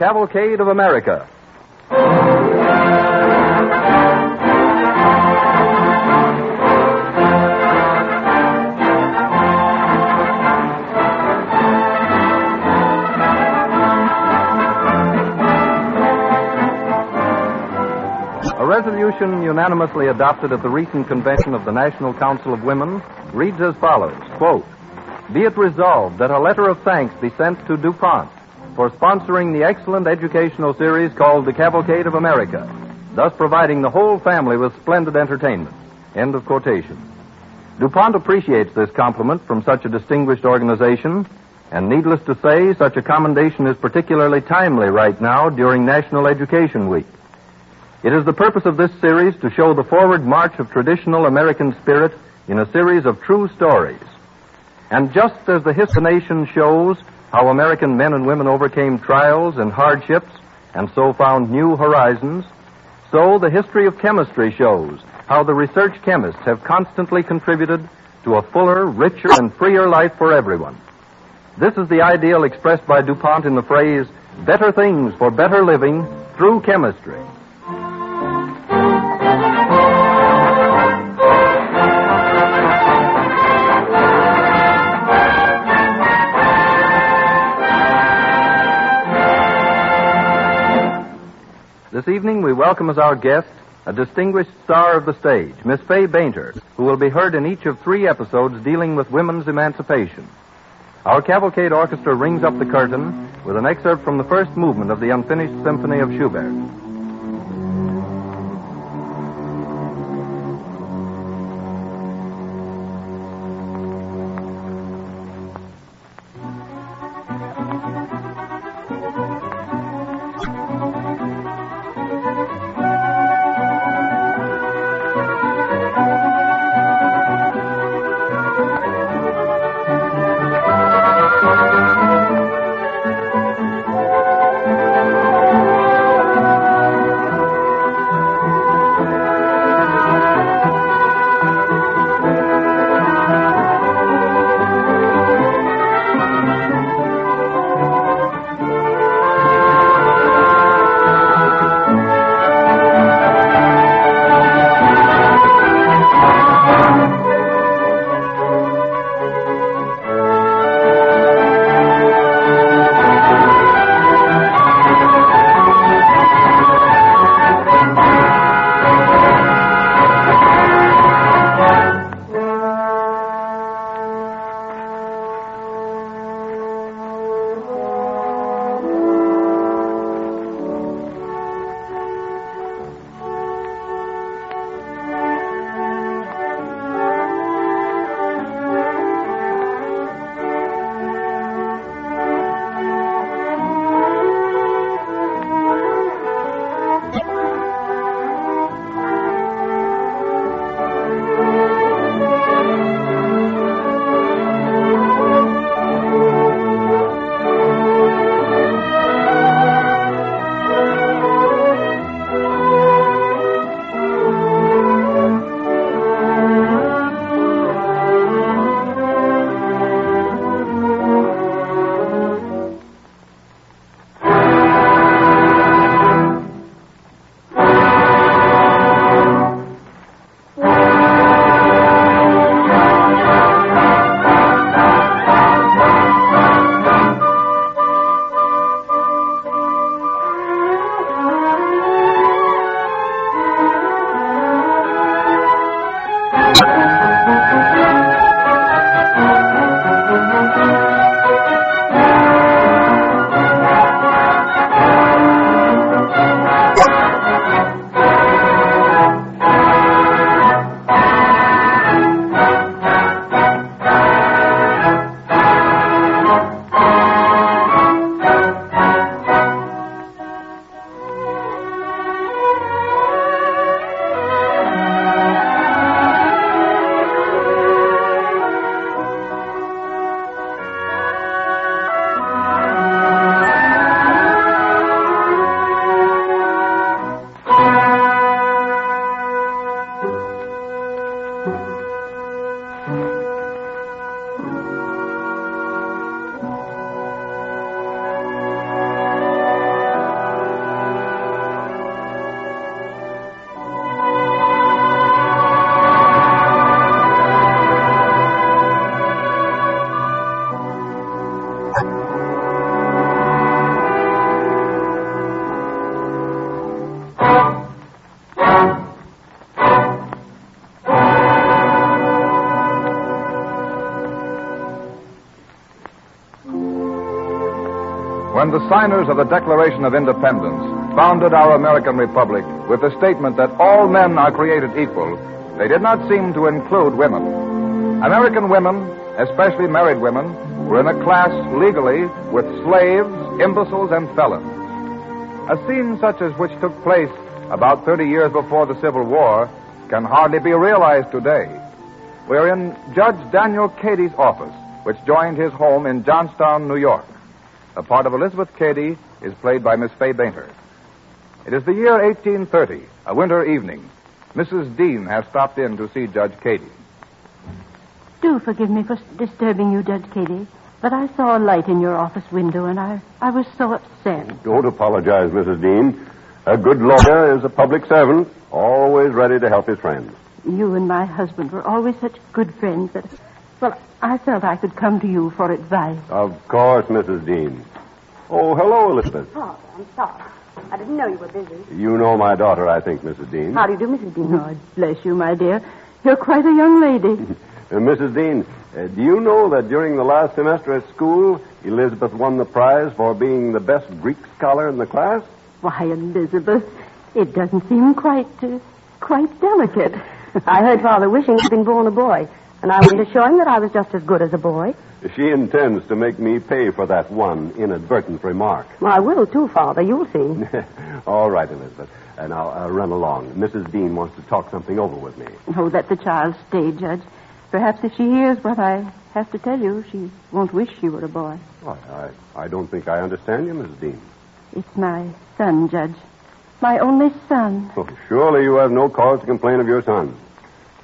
Cavalcade of America. A resolution unanimously adopted at the recent convention of the National Council of Women reads as follows, quote, "Be it resolved that a letter of thanks be sent to DuPont for sponsoring the excellent educational series called The Cavalcade of America, thus providing the whole family with splendid entertainment." End of quotation. DuPont appreciates this compliment from such a distinguished organization, and needless to say, such a commendation is particularly timely right now during National Education Week. It is the purpose of this series to show the forward march of traditional American spirit in a series of true stories. And just as the history of the nation shows how American men and women overcame trials and hardships and so found new horizons, so the history of chemistry shows how the research chemists have constantly contributed to a fuller, richer, and freer life for everyone. This is the ideal expressed by DuPont in the phrase, "better things for better living through chemistry." This evening, we welcome as our guest a distinguished star of the stage, Miss Fay Bainter, who will be heard in each of 3 episodes dealing with women's emancipation. Our Cavalcade Orchestra rings up the curtain with an excerpt from the first movement of the Unfinished Symphony of Schubert. when the signers of the Declaration of Independence founded our American Republic with the statement that all men are created equal, they did not seem to include women. American women, especially married women, were in a class legally with slaves, imbeciles, and felons. A scene such as which took place about 30 years before the Civil War can hardly be realized today. We're in Judge Daniel Cady's office, which joined his home in Johnstown, New York. The part of Elizabeth Cady is played by Miss Fay Bainter. It is the year 1830, a winter evening. Mrs. Dean has stopped in to see Judge Cady. Do forgive me for disturbing you, Judge Cady, but I saw a light in your office window, and I was so upset. Don't apologize, Mrs. Dean. A good lawyer is a public servant, always ready to help his friends. You and my husband were always such good friends that, well, I felt I could come to you for advice. Of course, Mrs. Dean. Oh, hello, Elizabeth. Father, I'm sorry. I didn't know you were busy. You know my daughter, I think, Mrs. Dean. How do you do, Mrs. Dean? Oh, bless you, my dear. You're quite a young lady. Mrs. Dean, do you know that during the last semester at school, Elizabeth won the prize for being the best Greek scholar in the class? Why, Elizabeth, it doesn't seem quite delicate. I heard Father wishing he'd been born a boy, and I went to show him that I was just as good as a boy. She intends to make me pay for that one inadvertent remark. Well, I will, too, Father. You'll see. All right, Elizabeth. And I'll run along. Mrs. Dean wants to talk something over with me. Oh, let the child stay, Judge. Perhaps if she hears what I have to tell you, she won't wish she were a boy. Well, I don't think I understand you, Mrs. Dean. It's my son, Judge. My only son. Oh, surely you have no cause to complain of your son.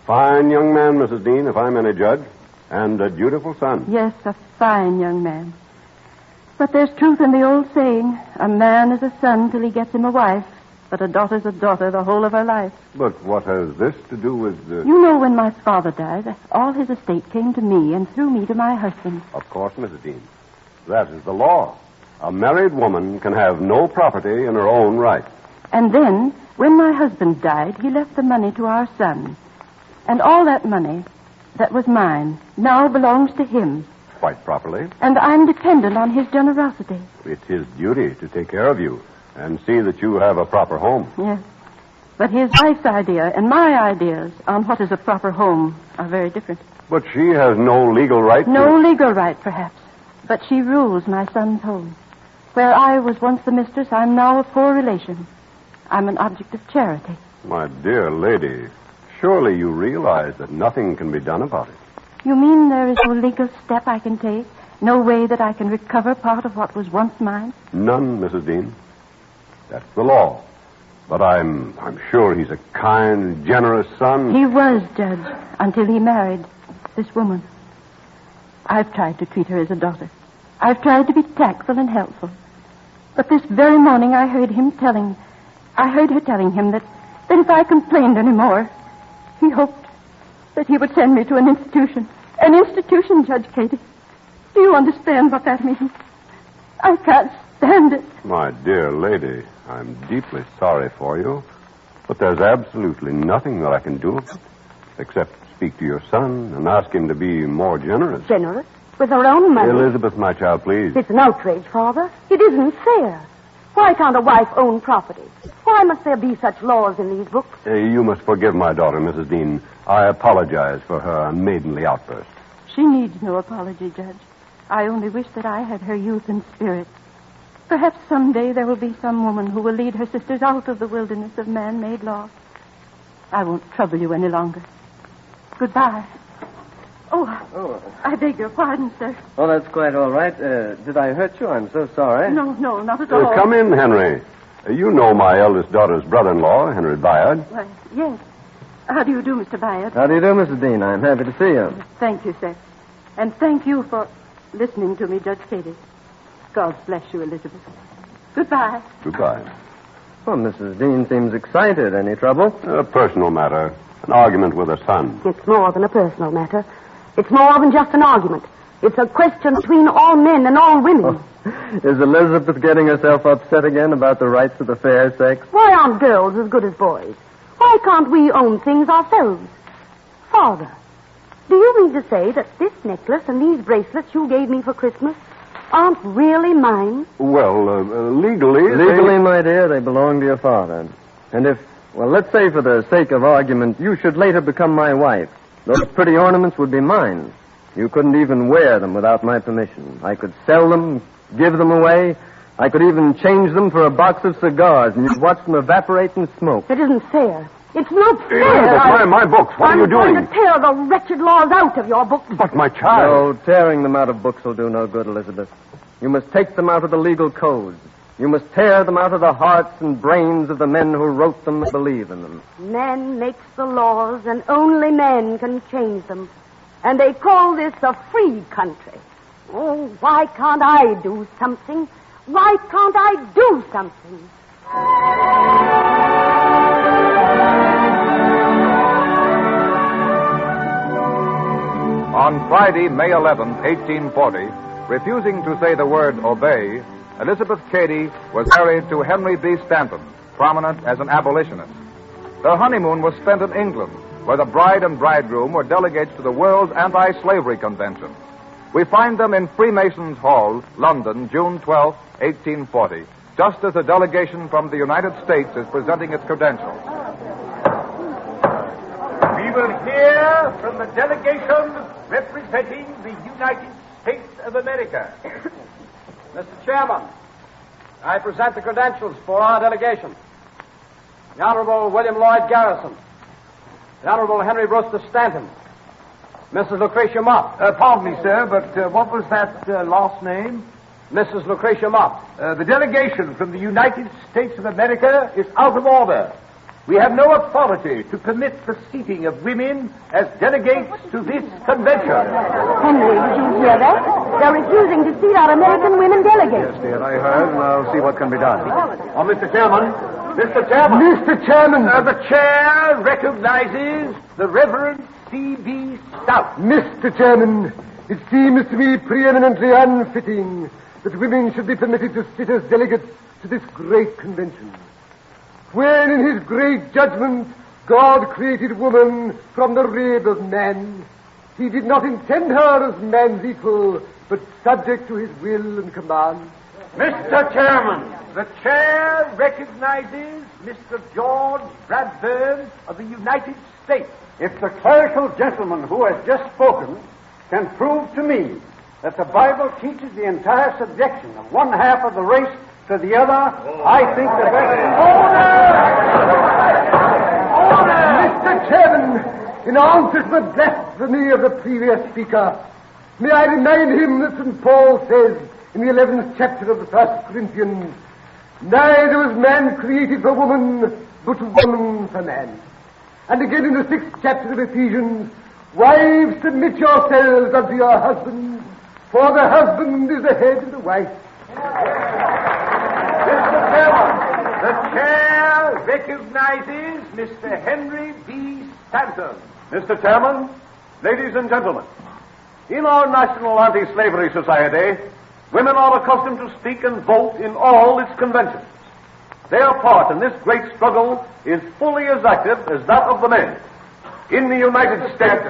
Fine young man, Mrs. Dean, if I'm any judge. And a dutiful son. Yes, a fine young man. But there's truth in the old saying, a man is a son till he gets him a wife, but a daughter's a daughter the whole of her life. But what has this to do with... You know, when my father died, all his estate came to me and through me to my husband. Of course, Mrs. Dean. That is the law. A married woman can have no property in her own right. And then, when my husband died, he left the money to our son. And all that money that was mine now belongs to him. Quite properly. And I'm dependent on his generosity. It's his duty to take care of you and see that you have a proper home. Yes. But his wife's idea and my ideas on what is a proper home are very different. But she has no legal right No legal right, perhaps. But she rules my son's home. Where I was once the mistress, I'm now a poor relation. I'm an object of charity. My dear lady, surely you realize that nothing can be done about it. You mean there is no legal step I can take? No way that I can recover part of what was once mine? None, Mrs. Dean. That's the law. But I'm sure he's a kind, generous son. He was, Judge, until he married this woman. I've tried to treat her as a daughter. I've tried to be tactful and helpful. But this very morning I heard her telling him that if I complained any more, he hoped that he would send me to an institution. An institution, Judge Cady. Do you understand what that means? I can't stand it. My dear lady, I'm deeply sorry for you, but there's absolutely nothing that I can do except speak to your son and ask him to be more generous. Generous? With her own money? Elizabeth, my child, please. It's an outrage, Father. It isn't fair. Why can't a wife own property? Why must there be such laws in these books? You must forgive my daughter, Mrs. Dean. I apologize for her unmaidenly outburst. She needs no apology, Judge. I only wish that I had her youth and spirit. Perhaps someday there will be some woman who will lead her sisters out of the wilderness of man-made law. I won't trouble you any longer. Goodbye. Oh, I beg your pardon, sir. Oh, that's quite all right. Did I hurt you? I'm so sorry. No, not at all. Come in, Henry. You know my eldest daughter's brother-in-law, Henry Bayard. Why, yes. How do you do, Mr. Bayard? How do you do, Mrs. Dean? I'm happy to see you. Thank you, sir. And thank you for listening to me, Judge Cady. God bless you, Elizabeth. Goodbye. Goodbye. Well, Mrs. Dean seems excited. Any trouble? A personal matter. An argument with her son. It's more than a personal matter. It's more than just an argument. It's a question between all men and all women. Oh, is Elizabeth getting herself upset again about the rights of the fair sex? Why aren't girls as good as boys? Why can't we own things ourselves? Father, do you mean to say that this necklace and these bracelets you gave me for Christmas aren't really mine? Well, legally... Legally, my dear, they belong to your father. And if, well, let's say for the sake of argument, you should later become my wife, those pretty ornaments would be mine. You couldn't even wear them without my permission. I could sell them, give them away. I could even change them for a box of cigars, and you'd watch them evaporate in smoke. It isn't fair. It's not fair. But my books, what are you doing? I'm going to tear the wretched laws out of your books. But my child... No, tearing them out of books will do no good, Elizabeth. You must take them out of the legal codes. You must tear them out of the hearts and brains of the men who wrote them and believe in them. Man makes the laws, and only men can change them. And they call this a free country. Oh, why can't I do something? Why can't I do something? On Friday, May 11, 1840, refusing to say the word obey, Elizabeth Cady was married to Henry B. Stanton, prominent as an abolitionist. Their honeymoon was spent in England, where the bride and bridegroom were delegates to the World's Anti-Slavery Convention. We find them in Freemasons' Hall, London, June 12, 1840, just as a delegation from the United States is presenting its credentials. We will hear from the delegation representing the United States of America. Mr. Chairman, I present the credentials for our delegation. The Honorable William Lloyd Garrison, the Honorable Henry Brewster Stanton, Mrs. Lucretia Mott. Pardon me, sir, but what was that last name? Mrs. Lucretia Mott. The delegation from the United States of America is out of order. We have no authority to permit the seating of women as delegates to this convention. Henry, did you hear that? They're refusing to seat our American women delegates. Yes, dear, I heard, and I'll see what can be done. Oh, Mr. Chairman. Mr. Chairman. Mr. Chairman. The chair recognizes the Reverend C.B. Stout. Mr. Chairman, it seems to me preeminently unfitting that women should be permitted to sit as delegates to this great convention. When in his great judgment God created woman from the rib of man, he did not intend her as man's equal, but subject to his will and command. Mr. Chairman, the chair recognizes Mr. George Bradburn of the United States. If the clerical gentleman who has just spoken can prove to me that the Bible teaches the entire subjection of one half of the race to the other, I think the best... Order! Mr. Chairman, in answer to the blasphemy of the previous speaker, may I remind him that St. Paul says in the 11th chapter of the 1st Corinthians, neither was man created for woman, but woman for man. And again in the 6th chapter of Ephesians, wives, submit yourselves unto your husbands, for the husband is the head of the wife. Mr. Chairman, the chair recognizes Mr. Henry B. Stanton. Mr. Chairman, ladies and gentlemen, in our National Anti-Slavery Society, women are accustomed to speak and vote in all its conventions. Their part in this great struggle is fully as active as that of the men. In the United States,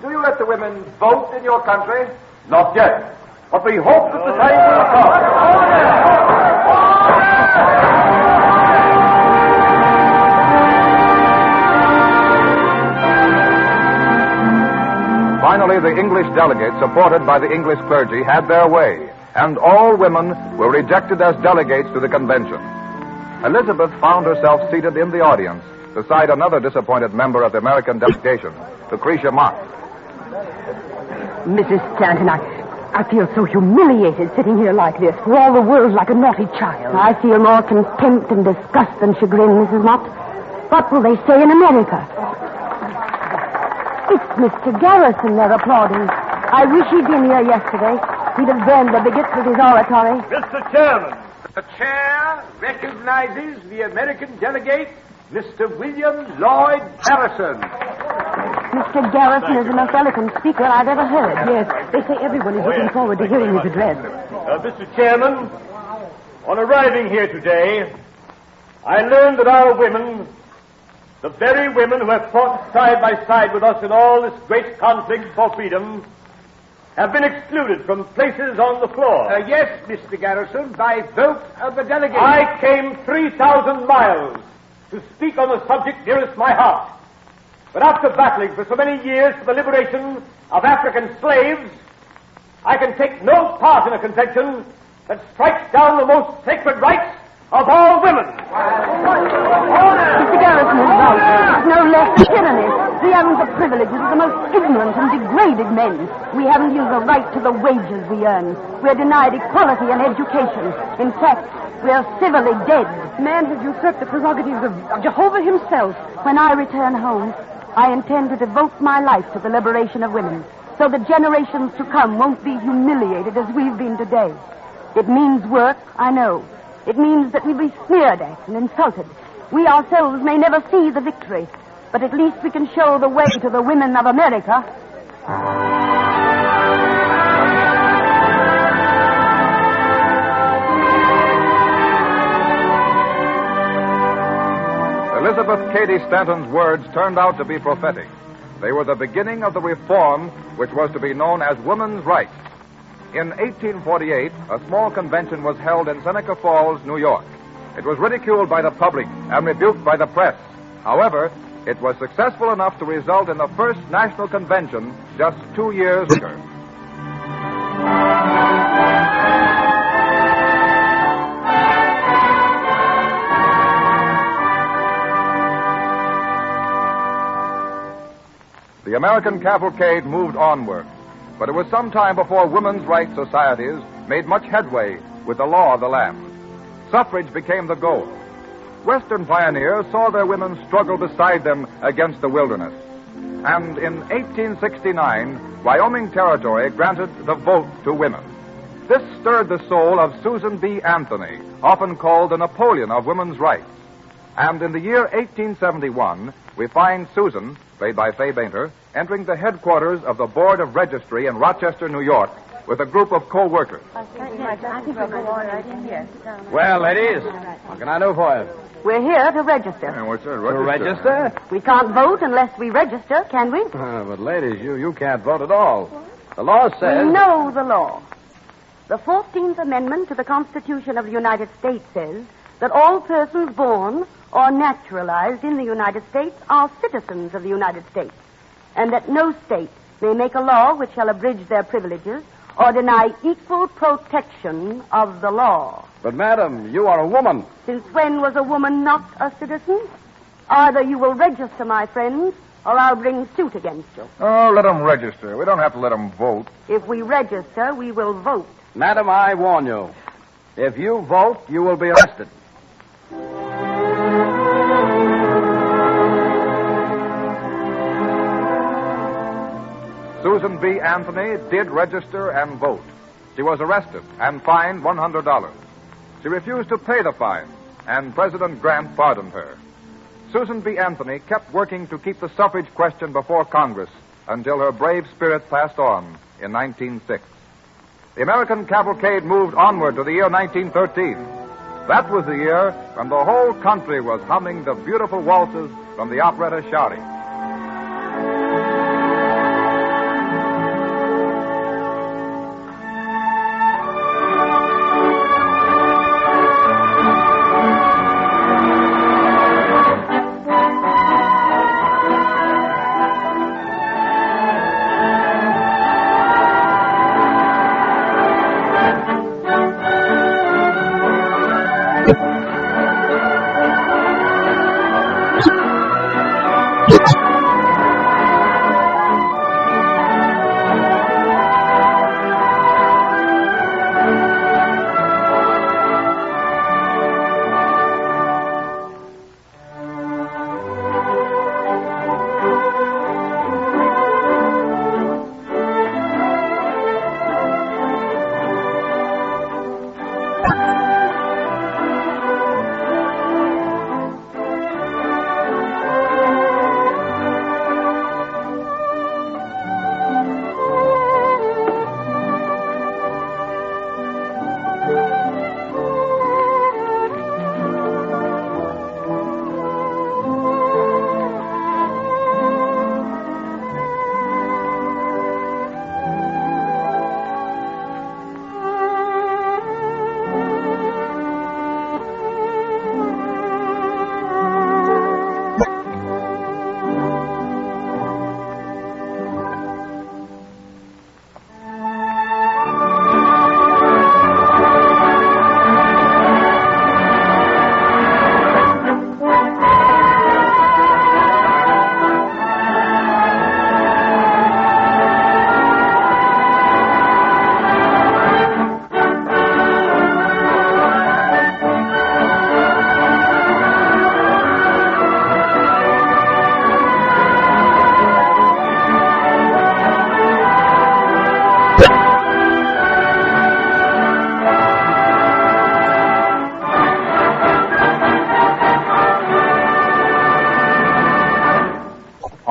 Do you let the women vote in your country? not yet, but we hope that the time will come. Finally, the English delegates, supported by the English clergy, had their way, and all women were rejected as delegates to the convention. Elizabeth found herself seated in the audience beside another disappointed member of the American delegation, Lucretia Mott. Mrs. Stanton, I feel so humiliated sitting here like this, for all the world like a naughty child. I feel more contempt and disgust than chagrin, Mrs. Mott. What will they say in America? It's Mr. Garrison they're applauding. I wish he'd been here yesterday. He'd have burned the bigots with his oratory. Mr. Chairman, the chair recognizes the American delegate, Mr. William Lloyd Garrison. Mr. Garrison is the most eloquent speaker I've ever heard. Yes, they say everyone is looking forward to hearing his address. Mr. Chairman, on arriving here today, I learned that our women, the very women who have fought side by side with us in all this great conflict for freedom, have been excluded from places on the floor. Yes, Mr. Garrison, by vote of the delegates. I came 3,000 miles to speak on the subject nearest my heart. But after battling for so many years for the liberation of African slaves, I can take no part in a convention that strikes down the most sacred rights of all women. Mr. Garrison is right. It's no less than tyranny. We haven't the privileges of the most ignorant and degraded men. We haven't used the right to the wages we earn. We're denied equality and education. In fact, we're civilly dead. Man has usurped the prerogatives of Jehovah himself. When I return home, I intend to devote my life to the liberation of women, so the generations to come won't be humiliated as we've been today. It means work, I know. It means that we'll be sneered at and insulted. We ourselves may never see the victory, but at least we can show the way to the women of America. Elizabeth Cady Stanton's words turned out to be prophetic. They were the beginning of the reform which was to be known as women's rights. In 1848, a small convention was held in Seneca Falls, New York. It was ridiculed by the public and rebuked by the press. However, it was successful enough to result in the first national convention just 2 years later. The American cavalcade moved onward, but it was some time before women's rights societies made much headway with the law of the land. Suffrage became the goal. Western pioneers saw their women struggle beside them against the wilderness. And in 1869, Wyoming Territory granted the vote to women. This stirred the soul of Susan B. Anthony, often called the Napoleon of women's rights. And in the year 1871, we find Susan, played by Fay Bainter, entering the headquarters of the Board of Registry in Rochester, New York, with a group of co-workers. Well, ladies, what can I do for you? We're here to register. And what's that, To register? We can't vote unless we register, can we? But ladies, you can't vote at all. The law says... We know the law. The 14th Amendment to the Constitution of the United States says that all persons born or naturalized in the United States are citizens of the United States, and that no state may make a law which shall abridge their privileges or deny equal protection of the law. But, madam, you are a woman. Since when was a woman not a citizen? Either you will register, my friends, or I'll bring suit against you. Oh, let them register. We don't have to let them vote. If we register, we will vote. Madam, I warn you. If you vote, you will be arrested. Susan B. Anthony did register and vote. She was arrested and fined $100. She refused to pay the fine, and President Grant pardoned her. Susan B. Anthony kept working to keep the suffrage question before Congress until her brave spirit passed on in 1906. The American cavalcade moved onward to the year 1913. That was the year when the whole country was humming the beautiful waltzes from the operetta shouting.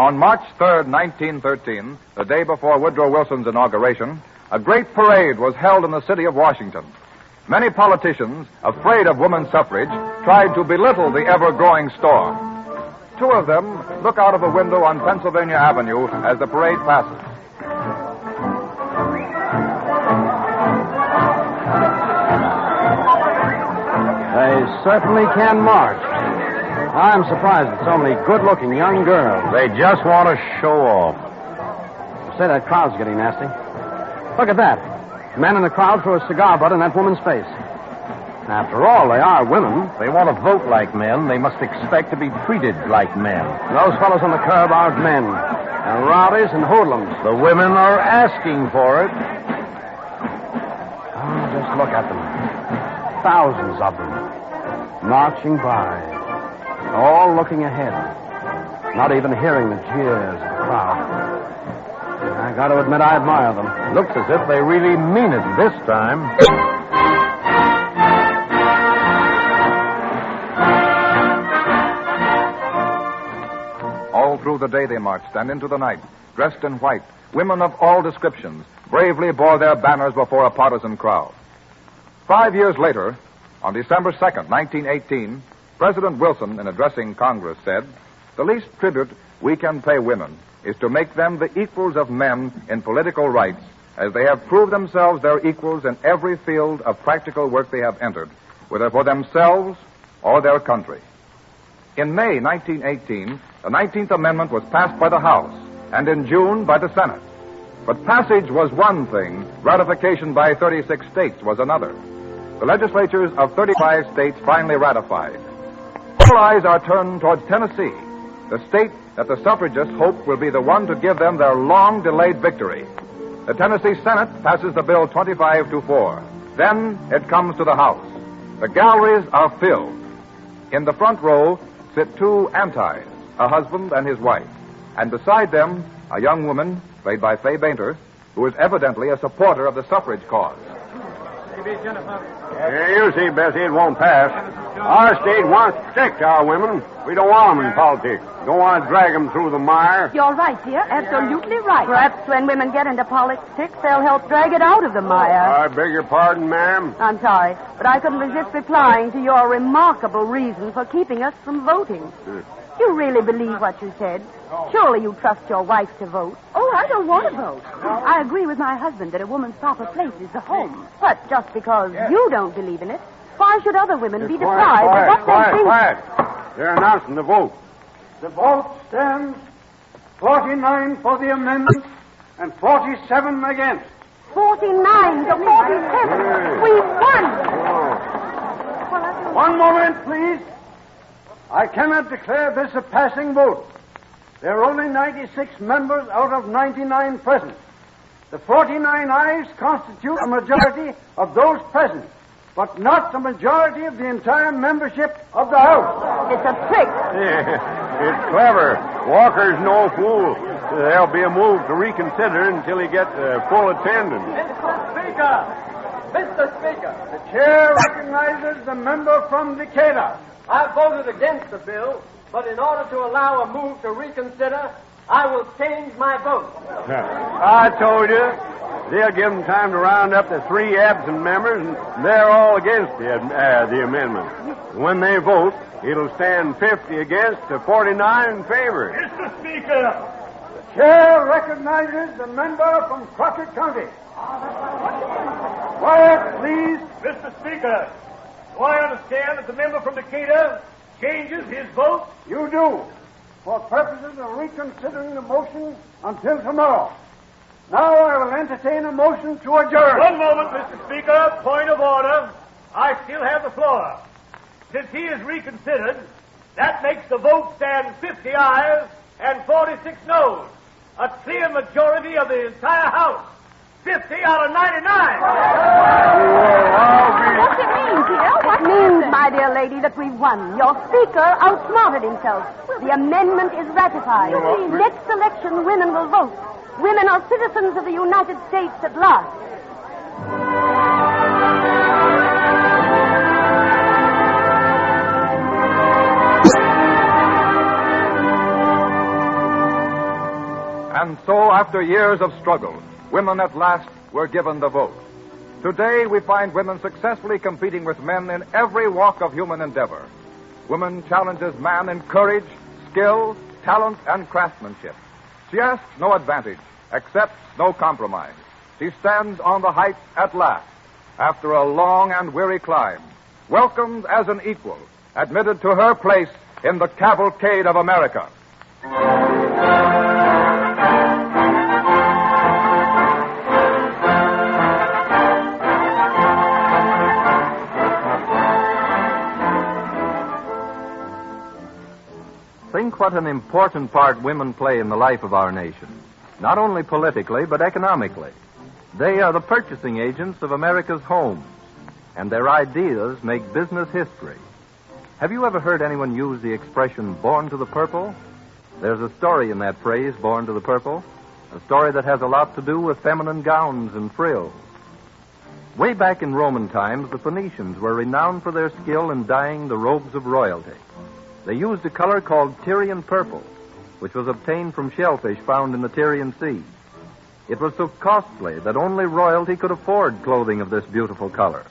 On March 3rd, 1913, the day before Woodrow Wilson's inauguration, a great parade was held in the city of Washington. Many politicians, afraid of women's suffrage, tried to belittle the ever-growing storm. Two of them look out of a window on Pennsylvania Avenue as the parade passes. They certainly can march. I'm surprised at so many good-looking young girls. They just want to show off. Say, that crowd's getting nasty. Look at that. Men in the crowd threw a cigar butt in that woman's face. After all, they are women. They want to vote like men. They must expect to be treated like men. Those fellows on the curb aren't men. They're rowdies and hoodlums. The women are asking for it. Oh, just look at them. Thousands of them. Marching by. All looking ahead. Not even hearing the jeers of the crowd. I got to admit I admire them. Looks as if they really mean it this time. All through the day they marched, and into the night, dressed in white, women of all descriptions bravely bore their banners before a partisan crowd. 5 years later, on December 2nd, 1918, President Wilson, in addressing Congress, said, "The least tribute we can pay women is to make them the equals of men in political rights, as they have proved themselves their equals in every field of practical work they have entered, whether for themselves or their country." In May 1918, the 19th Amendment was passed by the House, and in June by the Senate. But passage was one thing, ratification by 36 states was another. The legislatures of 35 states finally ratified. All eyes are turned towards Tennessee, the state that the suffragists hope will be the one to give them their long-delayed victory. The Tennessee Senate passes the bill 25-4. Then it comes to the House. The galleries are filled. In the front row sit two antis, a husband and his wife, and beside them a young woman, played by Fay Bainter, who is evidently a supporter of the suffrage cause. Yeah, you see, Bessie, it won't pass. Our state wants to protect our women. We don't want them in politics. Don't want to drag them through the mire. You're right, dear. Absolutely right. Perhaps when women get into politics, they'll help drag it out of the mire. I beg your pardon, ma'am. I'm sorry, but I couldn't resist replying to your remarkable reason for keeping us from voting. You really believe what you said? Surely you trust your wife to vote. Oh, I don't want to vote. I agree with my husband that a woman's proper place is the home. But just because you don't believe in it, why should other women be deprived of what they think? Quiet. They're announcing the vote. The vote stands 49 for the amendment and 47 against. 49 to 47. We won. One moment, please. I cannot declare this a passing vote. There are only 96 members out of 99 present. The 49 ayes constitute a majority of those present, but not the majority of the entire membership of the House. It's a trick. It's clever. Walker's no fool. There'll be a move to reconsider until he gets full attendance. Mr. Speaker, the chair recognizes the member from Decatur. I voted against the bill, but in order to allow a move to reconsider, I will change my vote. I told you. They'll give them time to round up the 3 absent members, and they're all against the amendment. When they vote, it'll stand 50 against to 49 in favor. Mr. Speaker, the chair recognizes the member from Crockett County. Quiet, please. Mr. Speaker, do I understand that the member from Decatur changes his vote? You do, for purposes of reconsidering the motion until tomorrow. Now I will entertain a motion to adjourn. One moment, Mr. Speaker. Point of order. I still have the floor. Since he is reconsidered, that makes the vote stand 50 ayes and 46 noes. A clear majority of the entire House. 50 out of 99. What's it mean, dear? What means, my dear lady, that we've won? Your speaker outsmarted himself. The amendment is ratified. Next election, women will vote. Women are citizens of the United States at last. And so, after years of struggle, women at last were given the vote. Today, we find women successfully competing with men in every walk of human endeavor. Woman challenges man in courage, skill, talent, and craftsmanship. She asks no advantage, accepts no compromise. She stands on the heights at last, after a long and weary climb, welcomed as an equal, admitted to her place in the cavalcade of America. Think what an important part women play in the life of our nation, not only politically, but economically. They are the purchasing agents of America's homes, and their ideas make business history. Have you ever heard anyone use the expression, born to the purple? There's a story in that phrase, born to the purple, a story that has a lot to do with feminine gowns and frills. Way back in Roman times, the Phoenicians were renowned for their skill in dyeing the robes of royalty. They used a color called Tyrian purple, which was obtained from shellfish found in the Tyrian Sea. It was so costly that only royalty could afford clothing of this beautiful color,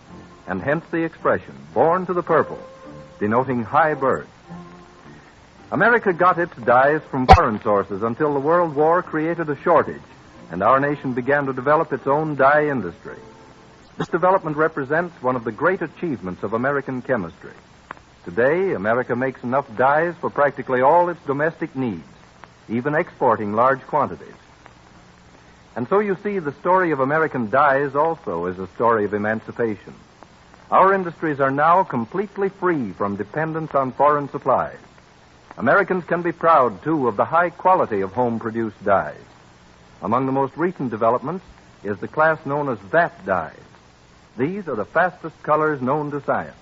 and hence the expression, born to the purple, denoting high birth. America got its dyes from foreign sources until the World War created a shortage, and our nation began to develop its own dye industry. This development represents one of the great achievements of American chemistry. Today, America makes enough dyes for practically all its domestic needs, even exporting large quantities. And so you see, the story of American dyes also is a story of emancipation. Our industries are now completely free from dependence on foreign supplies. Americans can be proud, too, of the high quality of home-produced dyes. Among the most recent developments is the class known as VAT dyes. These are the fastest colors known to science.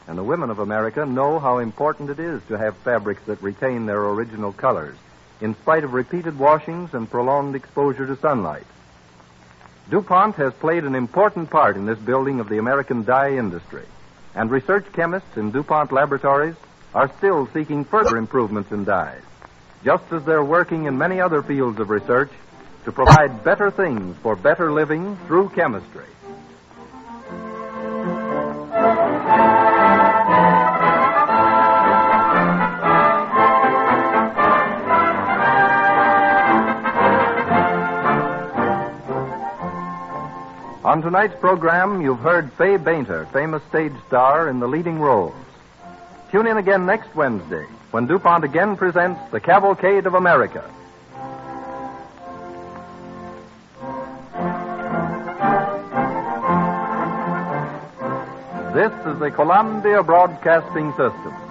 And the women of America know how important it is to have fabrics that retain their original colors, in spite of repeated washings and prolonged exposure to sunlight. DuPont has played an important part in this building of the American dye industry, and research chemists in DuPont laboratories are still seeking further improvements in dyes, just as they're working in many other fields of research to provide better things for better living through chemistry. On tonight's program, you've heard Fay Bainter, famous stage star, in the leading roles. Tune in again next Wednesday when DuPont again presents The Cavalcade of America. This is the Columbia Broadcasting System.